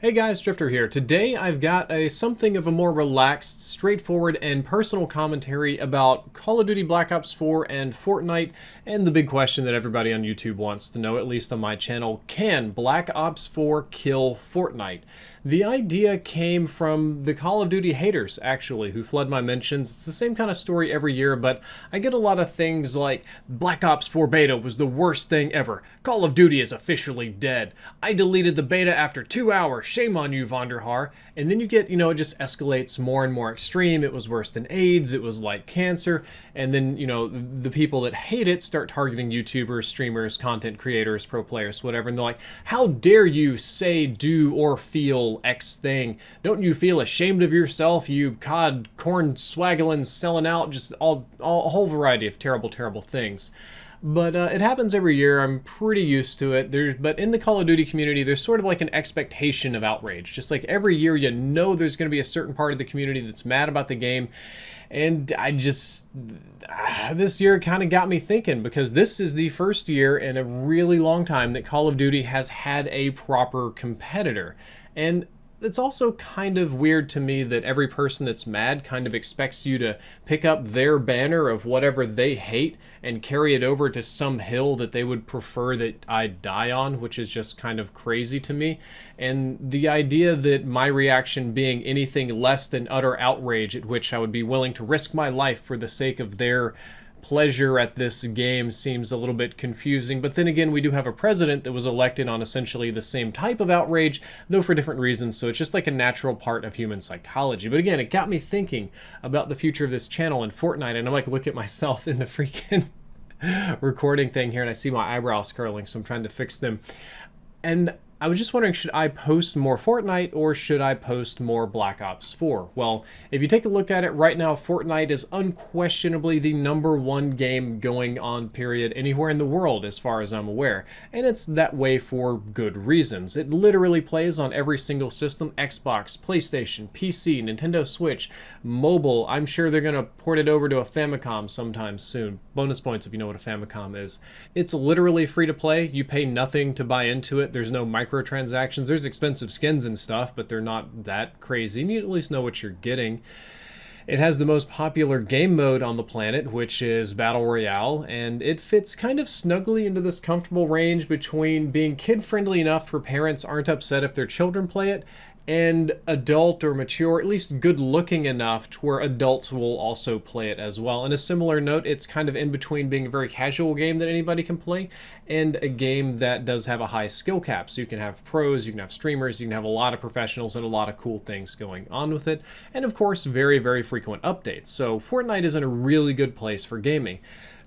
Hey guys, Drifter here. Today I've got something of a more relaxed, straightforward, and personal commentary about Call of Duty Black Ops 4 and Fortnite, and the big question that everybody on YouTube wants to know, at least on my channel: can Black Ops 4 kill Fortnite? The idea came from the Call of Duty haters, actually, who flood my mentions. It's the same kind of story every year, but I get a lot of things like, Black Ops 4 beta was the worst thing ever. Call of Duty is officially dead. I deleted the beta after 2 hours. Shame on you, Vonderhaar. And then you get, it just escalates more and more extreme. It was worse than AIDS. It was like cancer. And then, the people that hate it start targeting YouTubers, streamers, content creators, pro players, whatever. And they're like, how dare you say, do, or feel X thing? Don't you feel ashamed of yourself, you cod corn swaggling, selling out, just a whole variety of terrible, terrible things. But it happens every year. I'm pretty used to it. But in the Call of Duty community, there's sort of like an expectation of outrage. Just like every year, there's going to be a certain part of the community that's mad about the game. And this year kind of got me thinking, because this is the first year in a really long time that Call of Duty has had a proper competitor. And it's also kind of weird to me that every person that's mad kind of expects you to pick up their banner of whatever they hate and carry it over to some hill that they would prefer that I die on, which is just kind of crazy to me. And the idea that my reaction being anything less than utter outrage, at which I would be willing to risk my life for the sake of their pleasure at this game, seems a little bit confusing. But then again, we do have a president that was elected on essentially the same type of outrage, though for different reasons, so it's just like a natural part of human psychology. But again, it got me thinking about the future of this channel and Fortnite, and I'm like, look at myself in the freaking recording thing here, and I see my eyebrows curling, so I'm trying to fix them. And I was just wondering, should I post more Fortnite or should I post more Black Ops 4? Well, if you take a look at it right now, Fortnite is unquestionably the #1 game going on, period, anywhere in the world as far as I'm aware. And it's that way for good reasons. It literally plays on every single system: Xbox, PlayStation, PC, Nintendo Switch, mobile. I'm sure they're going to port it over to a Famicom sometime soon. Bonus points if you know what a Famicom is. It's literally free to play. You pay nothing to buy into it. There's no microtransactions. There's expensive skins and stuff, but they're not that crazy. And you at least know what you're getting. It has the most popular game mode on the planet, which is Battle Royale, and it fits kind of snugly into this comfortable range between being kid-friendly enough where parents aren't upset if their children play it, and adult or mature, at least good-looking enough to where adults will also play it as well. On a similar note, it's kind of in between being a very casual game that anybody can play and a game that does have a high skill cap. So you can have pros, you can have streamers, you can have a lot of professionals, and a lot of cool things going on with it. And of course, very, very frequent updates. So Fortnite is in a really good place for gaming.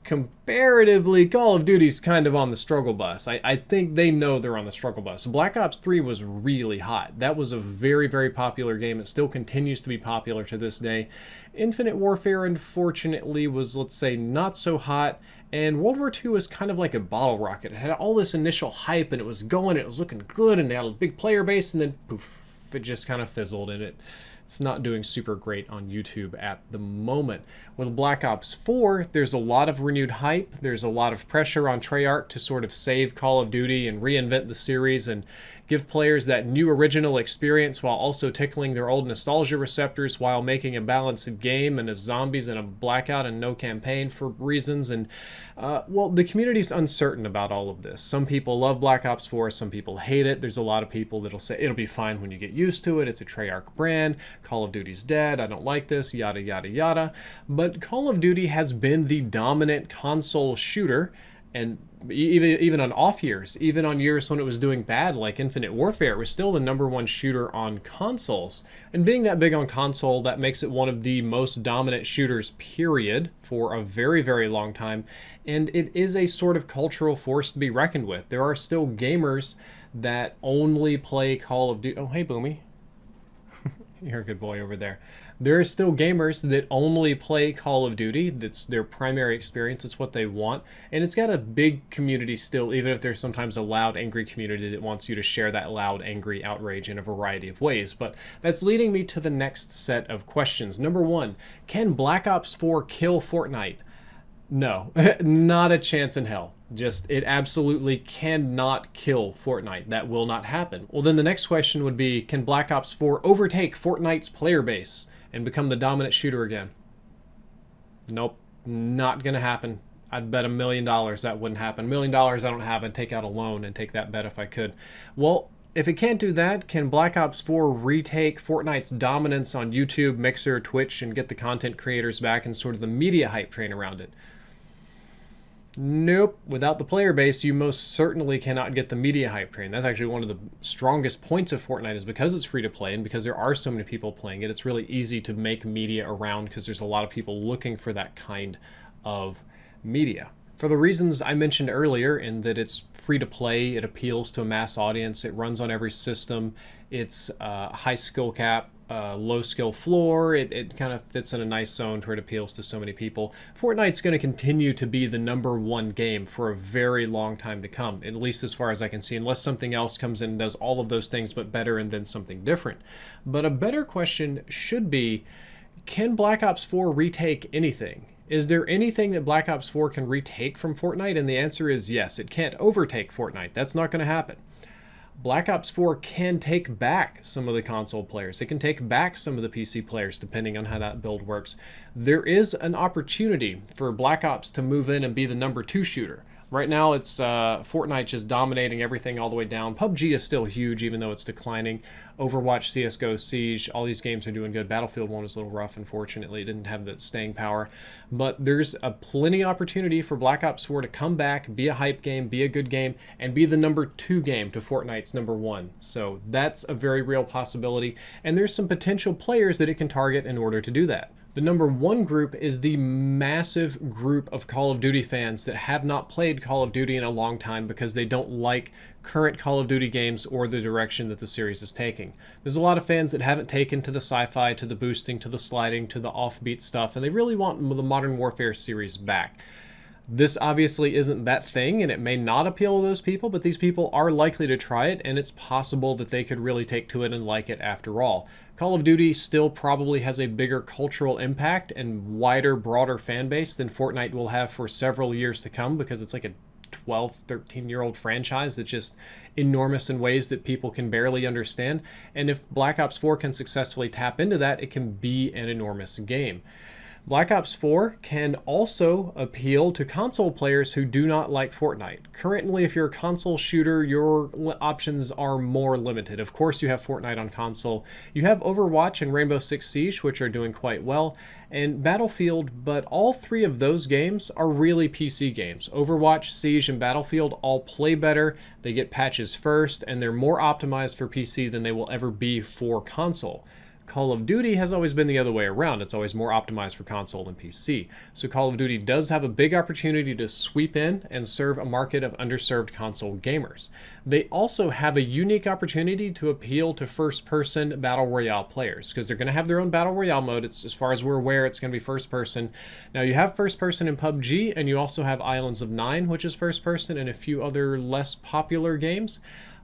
Comparatively, Call of Duty's kind of on the struggle bus. I think they know they're on the struggle bus. Black Ops 3 was really hot. That was a very, very popular game. It still continues to be popular to this day. Infinite Warfare, unfortunately, was, let's say, not so hot. And World War II was kind of like a bottle rocket. It had all this initial hype, and it was going, it was looking good, and they had a big player base, and then poof, it just kind of fizzled, and it's not doing super great on YouTube at the moment. With Black Ops 4, there's a lot of renewed hype. There's a lot of pressure on Treyarch to sort of save Call of Duty and reinvent the series and give players that new original experience while also tickling their old nostalgia receptors while making a balanced game and as zombies in a Blackout and no campaign for reasons. And well, the community's uncertain about all of this. Some people love Black Ops 4, some people hate it. There's a lot of people that'll say it'll be fine when you get used to it. It's a Treyarch brand. Call of Duty's dead. I don't like this, yada, yada, yada. But Call of Duty has been the dominant console shooter, and even on off years, even on years when it was doing bad, like Infinite Warfare, it was still the #1 shooter on consoles. And being that big on console, that makes it one of the most dominant shooters, period, for a very, very long time. And it is a sort of cultural force to be reckoned with. There are still gamers that only play Call of Duty. Oh, hey, Boomy. You're a good boy over there. There are still gamers that only play Call of Duty. That's their primary experience. It's what they want. And it's got a big community still, even if there's sometimes a loud, angry community that wants you to share that loud, angry outrage in a variety of ways. But that's leading me to the next set of questions. Number one, can Black Ops 4 kill Fortnite? No, not a chance in hell. Just, it absolutely cannot kill Fortnite. That will not happen. Well, then the next question would be, can Black Ops 4 overtake Fortnite's player base and become the dominant shooter again? Nope, not gonna happen. I'd bet $1 million that wouldn't happen. $1 million I don't have. I'd take out a loan and take that bet if I could. Well, if it can't do that, can Black Ops 4 retake Fortnite's dominance on YouTube, Mixer, Twitch, and get the content creators back and sort of the media hype train around it? Nope. Without the player base, you most certainly cannot get the media hype train. That's actually one of the strongest points of Fortnite, is because it's free to play and because there are so many people playing it. It's really easy to make media around because there's a lot of people looking for that kind of media. For the reasons I mentioned earlier, in that it's free to play, it appeals to a mass audience, it runs on every system, it's high skill cap, low skill floor, it kind of fits in a nice zone where it appeals to so many people. Fortnite's going to continue to be the #1 game for a very long time to come, at least as far as I can see, unless something else comes in and does all of those things but better and then something different. But a better question should be, can Black Ops 4 retake anything? Is there anything that Black Ops 4 can retake from Fortnite? And the answer is yes. It can't overtake Fortnite. That's not going to happen. Black Ops 4 can take back some of the console players. It can take back some of the PC players, depending on how that build works. There is an opportunity for Black Ops to move in and be the #2 shooter. Right now, it's Fortnite just dominating everything all the way down. PUBG is still huge, even though it's declining. Overwatch, CSGO, Siege, all these games are doing good. Battlefield 1 is a little rough, unfortunately. It didn't have the staying power. But there's a plenty opportunity for Black Ops 4 to come back, be a hype game, be a good game, and be the #2 game to Fortnite's #1. So that's a very real possibility. And there's some potential players that it can target in order to do that. The #1 group is the massive group of Call of Duty fans that have not played Call of Duty in a long time because they don't like current Call of Duty games or the direction that the series is taking. There's a lot of fans that haven't taken to the sci-fi, to the boosting, to the sliding, to the offbeat stuff, and they really want the Modern Warfare series back. This obviously isn't that thing, and it may not appeal to those people, but these people are likely to try it, and it's possible that they could really take to it and like it after all. Call of Duty still probably has a bigger cultural impact and wider, broader fan base than Fortnite will have for several years to come, because it's like a 12, 13-year-old franchise that's just enormous in ways that people can barely understand. And if Black Ops 4 can successfully tap into that, it can be an enormous game. Black Ops 4 can also appeal to console players who do not like Fortnite. Currently, if you're a console shooter, your options are more limited. Of course, you have Fortnite on console. You have Overwatch and Rainbow Six Siege, which are doing quite well, and Battlefield, but all three of those games are really PC games. Overwatch, Siege, and Battlefield all play better. They get patches first, and they're more optimized for PC than they will ever be for console. Call of Duty has always been the other way around. It's always more optimized for console than PC. So Call of Duty does have a big opportunity to sweep in and serve a market of underserved console gamers. They also have a unique opportunity to appeal to first-person Battle Royale players, because they're going to have their own Battle Royale mode. It's, as far as we're aware, it's going to be first-person. Now, you have first-person in PUBG, and you also have Islands of Nine, which is first-person, and a few other less popular games.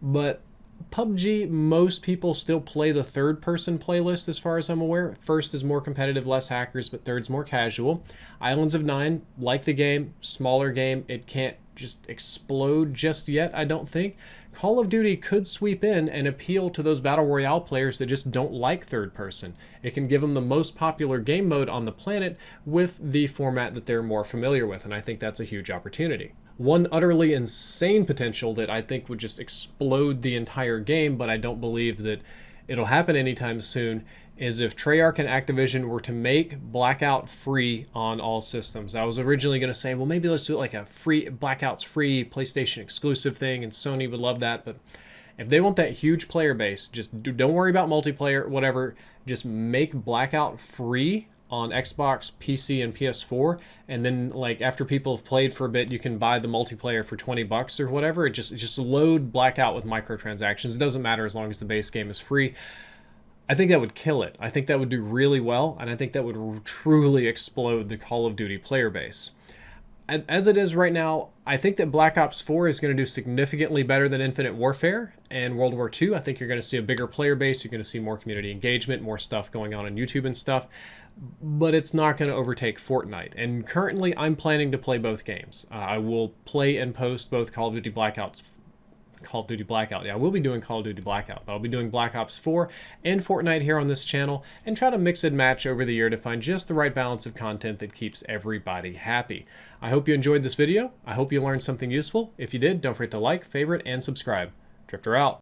But PUBG, most people still play the third-person playlist as far as I'm aware. First is more competitive, less hackers, but third's more casual. Islands of Nine, like the game, smaller game. It can't just explode just yet, I don't think. Call of Duty could sweep in and appeal to those Battle Royale players that just don't like third-person. It can give them the most popular game mode on the planet with the format that they're more familiar with, and I think that's a huge opportunity. One utterly insane potential that I think would just explode the entire game, but I don't believe that it'll happen anytime soon, is if Treyarch and Activision were to make Blackout free on all systems. I was originally going to say, well, maybe let's do it like a free, Blackout's free PlayStation exclusive thing, and Sony would love that, but if they want that huge player base, just don't worry about multiplayer, whatever, just make Blackout free on Xbox, PC, and PS4, and then like after people have played for a bit, you can buy the multiplayer for $20 or whatever. It just load Blackout with microtransactions. It doesn't matter as long as the base game is free. I think that would kill it. I think that would do really well, and I think that would truly explode the Call of Duty player base. As it is right now, I think that Black Ops 4 is going to do significantly better than Infinite Warfare and World War II. I think you're going to see a bigger player base. You're going to see more community engagement, more stuff going on YouTube and stuff. But it's not going to overtake Fortnite. And currently, I'm planning to play both games. I will play and post both Call of Duty Blackout. Yeah, I will be doing Call of Duty Blackout, but I'll be doing Black Ops 4 and Fortnite here on this channel and try to mix and match over the year to find just the right balance of content that keeps everybody happy. I hope you enjoyed this video. I hope you learned something useful. If you did, don't forget to like, favorite, and subscribe. Drifter out.